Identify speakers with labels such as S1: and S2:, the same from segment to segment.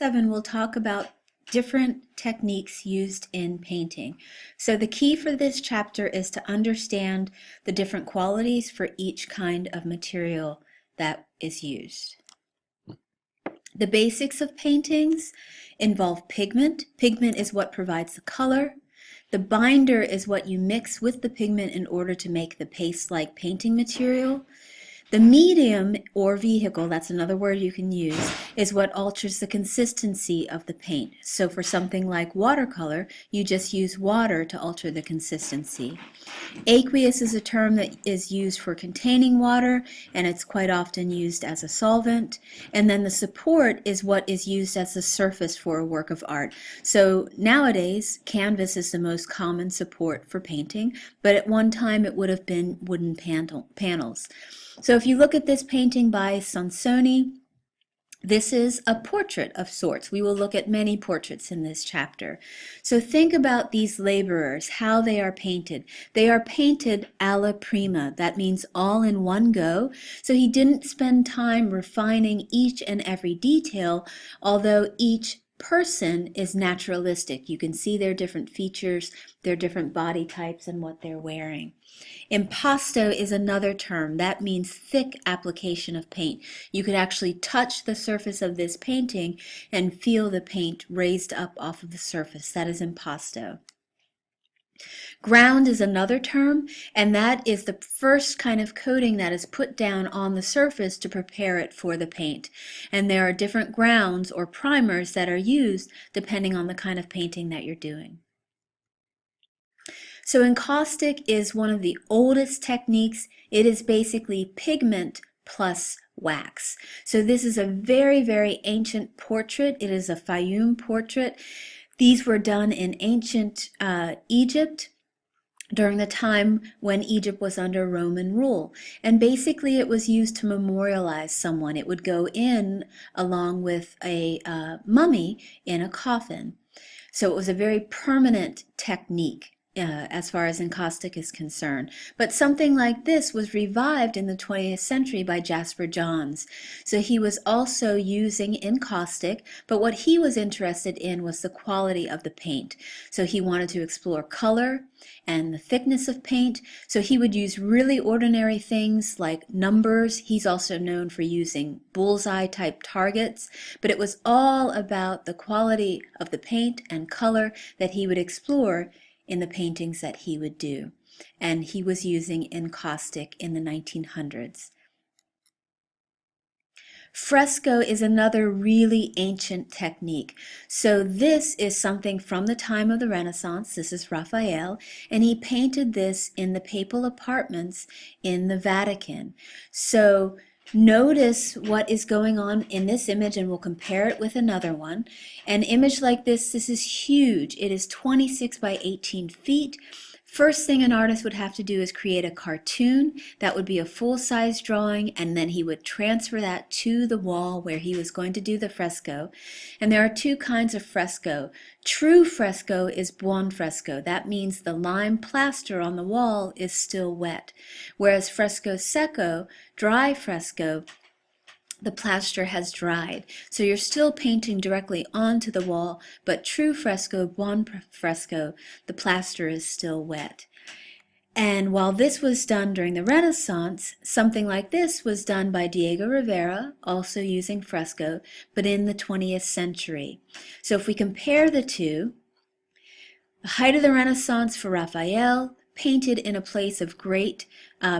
S1: 7, we'll talk about different techniques used in painting. So the key for this chapter is to understand the different qualities for each kind of material that is used. The basics of paintings involve pigment. Pigment is what provides the color. The binder is what you mix with the pigment in order to make the paste-like painting material. The medium or vehicle, that's another word you can use, is what alters the consistency of the paint. So for something like watercolor, you just use water to alter the consistency. Aqueous is a term that is used for containing water, and it's quite often used as a solvent. And then the support is what is used as the surface for a work of art. So nowadays, canvas is the most common support for painting, but at one time it would have been wooden panels. So if you look at this painting by Sansoni, this is a portrait of sorts. We will look at many portraits in this chapter. So think about these laborers, how they are painted. They are painted alla prima. That means all in one go. So he didn't spend time refining each and every detail, although each person is naturalistic. You can see their different features, their different body types, and what they're wearing. Impasto is another term. That means thick application of paint. You could actually touch the surface of this painting and feel the paint raised up off of the surface. That is impasto. Ground is another term, and that is the first kind of coating that is put down on the surface to prepare it for the paint. And there are different grounds or primers that are used depending on the kind of painting that you're doing. So encaustic is one of the oldest techniques. It is basically pigment plus wax. So this is a very, very ancient portrait. It is a Fayum portrait. These were done in ancient Egypt during the time when Egypt was under Roman rule. And basically it was used to memorialize someone. It would go in along with a mummy in a coffin. So it was a very permanent technique as far as encaustic is concerned. But something like this was revived in the 20th century by Jasper Johns. So he was also using encaustic, but what he was interested in was the quality of the paint. So he wanted to explore color and the thickness of paint. So he would use really ordinary things like numbers. He's also known for using bullseye type targets, but it was all about the quality of the paint and color that he would explore in the paintings that he would do. And he was using encaustic in the 1900s. Fresco is another really ancient technique. So this is something from the time of the Renaissance. This is Raphael, and he painted this in the papal apartments in the Vatican. So notice what is going on in this image, and we'll compare it with another one. An image like this is huge. It is 26 by 18 feet. First thing an artist would have to do is create a cartoon. That would be a full-size drawing, and then he would transfer that to the wall where he was going to do the fresco. And there are two kinds of fresco. True fresco is buon fresco. That means the lime plaster on the wall is still wet. Whereas fresco secco, dry fresco, the plaster has dried. So you're still painting directly onto the wall, but true fresco, buon fresco, the plaster is still wet. And while this was done during the Renaissance, something like this was done by Diego Rivera, also using fresco, but in the 20th century. So if we compare the two, the height of the Renaissance for Raphael, painted in a place of great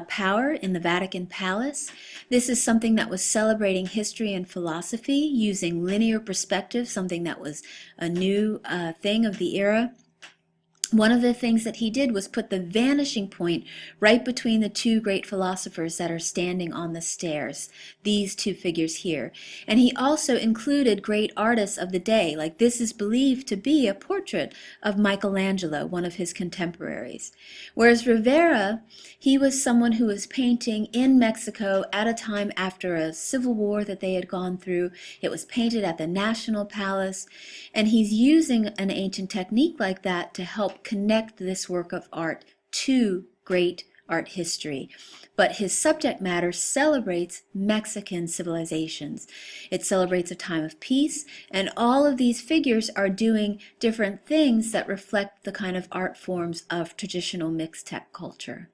S1: power in the Vatican Palace. This is something that was celebrating history and philosophy using linear perspective, something that was a new thing of the era. One of the things that he did was put the vanishing point right between the two great philosophers that are standing on the stairs, these two figures here. And he also included great artists of the day, like this is believed to be a portrait of Michelangelo, one of his contemporaries. Whereas Rivera, he was someone who was painting in Mexico at a time after a civil war that they had gone through. It was painted at the National Palace, and he's using an ancient technique like that to help connect this work of art to great art history. But his subject matter celebrates Mexican civilizations. It celebrates a time of peace, and all of these figures are doing different things that reflect the kind of art forms of traditional Mixtec culture.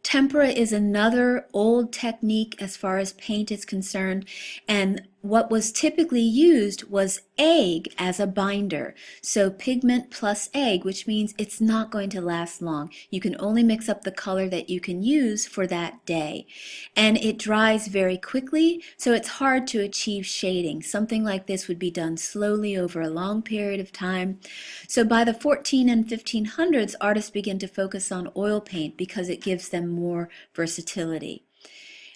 S1: Tempera is another old technique as far as paint is concerned, and what was typically used was egg as a binder. So pigment plus egg, which means it's not going to last long. You can only mix up the color that you can use for that day. And it dries very quickly, so it's hard to achieve shading. Something like this would be done slowly over a long period of time. So by the 14 and 1500s, artists begin to focus on oil paint because it gives them more versatility.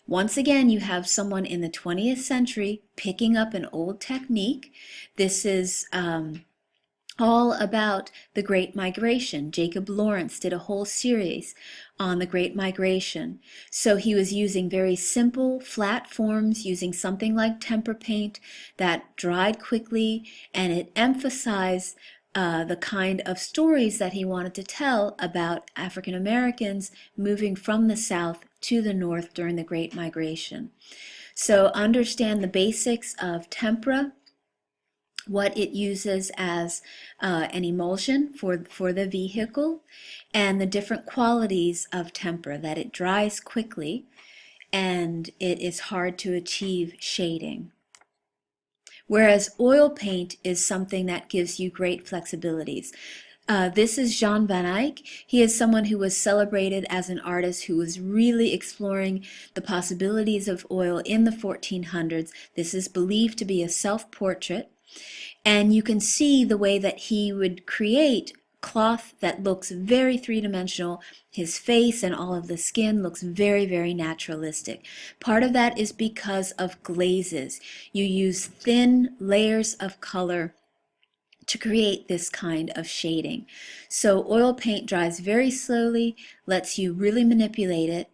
S1: Once again, you have someone in the 20th century picking up an old technique. This is all about the Great Migration. Jacob Lawrence did a whole series on the Great Migration. So he was using very simple, flat forms, using something like tempera paint that dried quickly, and it emphasized the kind of stories that he wanted to tell about African Americans moving from the South to the North during the Great Migration. So understand the basics of tempera, what it uses as an emulsion for the vehicle, and the different qualities of tempera, that it dries quickly and it is hard to achieve shading. Whereas oil paint is something that gives you great flexibilities. This is Jan van Eyck. He is someone who was celebrated as an artist who was really exploring the possibilities of oil in the 1400s. This is believed to be a self-portrait. And you can see the way that he would create cloth that looks very three-dimensional. His face and all of the skin looks very, very naturalistic. Part of that is because of glazes. You use thin layers of color to create this kind of shading. So oil paint dries very slowly, lets you really manipulate it.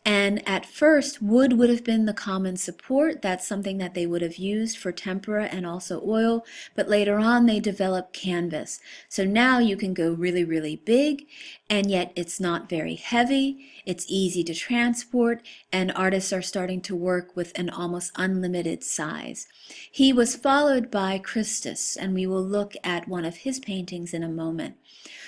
S1: And at first, wood would have been the common support. That's something that they would have used for tempera and also oil. But later on, they developed canvas. So now you can go really, really big, and yet it's not very heavy. It's easy to transport, and artists are starting to work with an almost unlimited size. He was followed by Christus, and we will look at one of his paintings in a moment.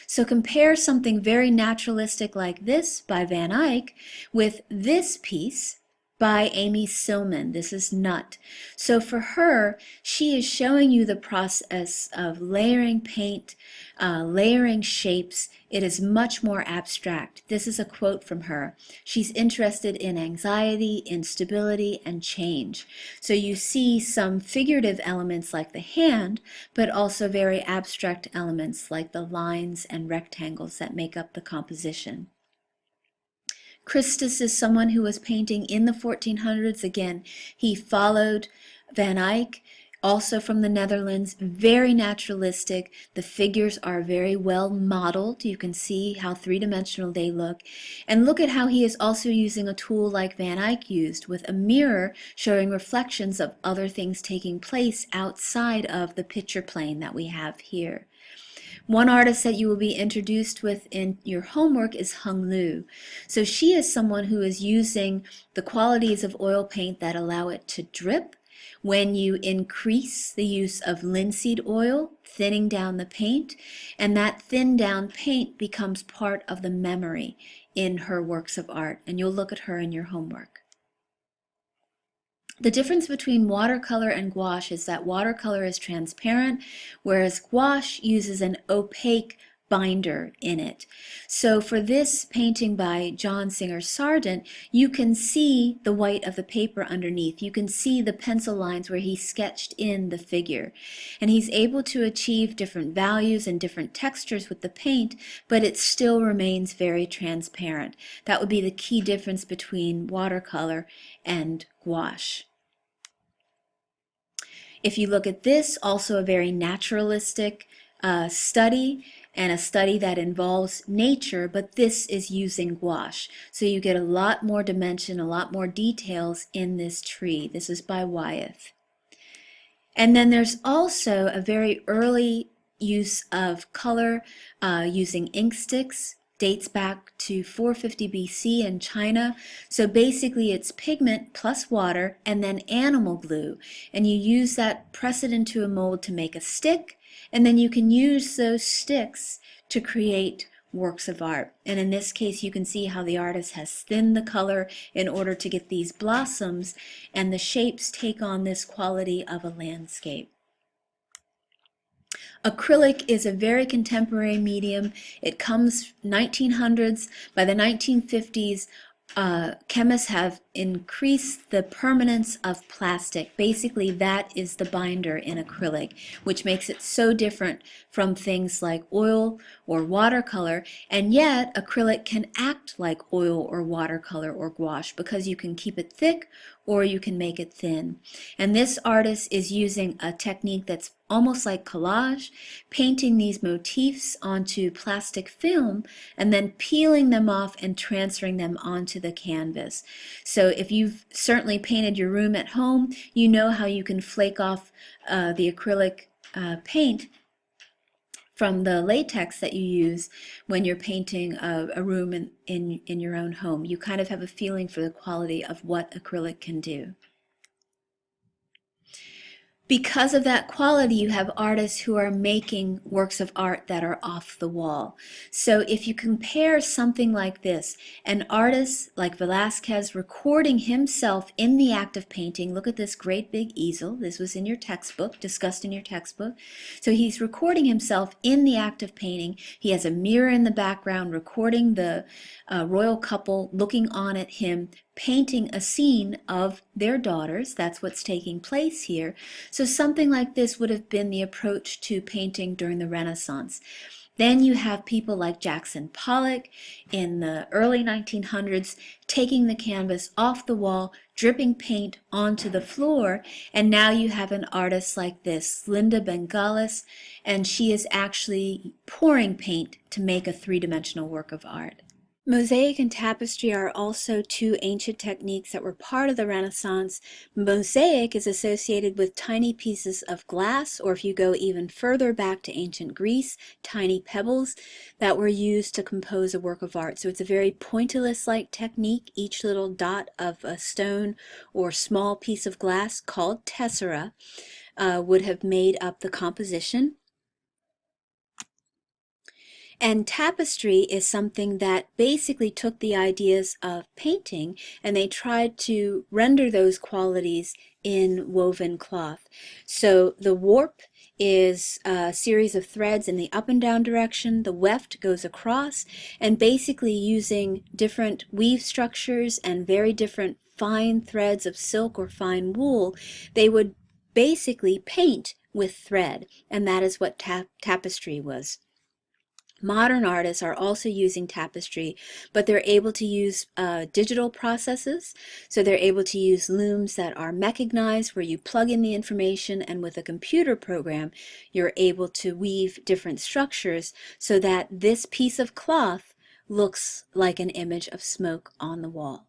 S1: So compare something very naturalistic like this by Van Eyck with this piece by Amy Sillman. This is Nut. So for her, she is showing you the process of layering paint, layering shapes. It is much more abstract. This is a quote from her. She's interested in anxiety, instability, and change. So you see some figurative elements like the hand, but also very abstract elements like the lines and rectangles that make up the composition. Christus is someone who was painting in the 1400s. Again, he followed Van Eyck, also from the Netherlands, very naturalistic. The figures are very well modeled. You can see how three-dimensional they look. And look at how he is also using a tool like Van Eyck used, with a mirror showing reflections of other things taking place outside of the picture plane that we have here. One artist that you will be introduced with in your homework is Hung Lu. So she is someone who is using the qualities of oil paint that allow it to drip. When you increase the use of linseed oil, thinning down the paint, and that thinned down paint becomes part of the memory in her works of art, and you'll look at her in your homework. The difference between watercolor and gouache is that watercolor is transparent, whereas gouache uses an opaque binder in it. So for this painting by John Singer Sargent, you can see the white of the paper underneath. You can see the pencil lines where he sketched in the figure. And he's able to achieve different values and different textures with the paint, but it still remains very transparent. That would be the key difference between watercolor and gouache. If you look at this, also a very naturalistic study, and a study that involves nature, but this is using gouache. So you get a lot more dimension, a lot more details in this tree. This is by Wyeth. And then there's also a very early use of color using ink sticks. dates back to 450 BC in China. So basically it's pigment plus water and then animal glue. And you use that, press it into a mold to make a stick, and then you can use those sticks to create works of art. And in this case, you can see how the artist has thinned the color in order to get these blossoms, and the shapes take on this quality of a landscape. Acrylic is a very contemporary medium. It comes 1900s. By the 1950s, chemists have increased the permanence of plastic. Basically, that is the binder in acrylic, which makes it so different from things like oil or watercolor. And yet, acrylic can act like oil or watercolor or gouache because you can keep it thick or you can make it thin. And this artist is using a technique that's almost like collage, painting these motifs onto plastic film and then peeling them off and transferring them onto the canvas. So if you've certainly painted your room at home, you know how you can flake off the acrylic paint from the latex that you use when you're painting a room in your own home. You kind of have a feeling for the quality of what acrylic can do. Because of that quality, you have artists who are making works of art that are off the wall. So if you compare something like this, an artist like Velázquez recording himself in the act of painting, look at this great big easel. This was in your textbook, discussed in your textbook. So he's recording himself in the act of painting. He has a mirror in the background recording the royal couple looking on at him, painting a scene of their daughters. That's what's taking place here. So something like this would have been the approach to painting during the Renaissance. Then you have people like Jackson Pollock in the early 1900s taking the canvas off the wall, dripping paint onto the floor, and now you have an artist like this, Linda Bengalis, and she is actually pouring paint to make a three-dimensional work of art. Mosaic and tapestry are also two ancient techniques that were part of the Renaissance. Mosaic is associated with tiny pieces of glass, or if you go even further back to ancient Greece, tiny pebbles that were used to compose a work of art. So it's a very pointillist-like technique. Each little dot of a stone or small piece of glass called tessera would have made up the composition. And tapestry is something that basically took the ideas of painting and they tried to render those qualities in woven cloth. So the warp is a series of threads in the up and down direction. The weft goes across, and basically using different weave structures and very different fine threads of silk or fine wool, they would basically paint with thread, and that is what tapestry was. Modern artists are also using tapestry, but they're able to use digital processes. So they're able to use looms that are mechanized, where you plug in the information, and with a computer program, you're able to weave different structures so that this piece of cloth looks like an image of smoke on the wall.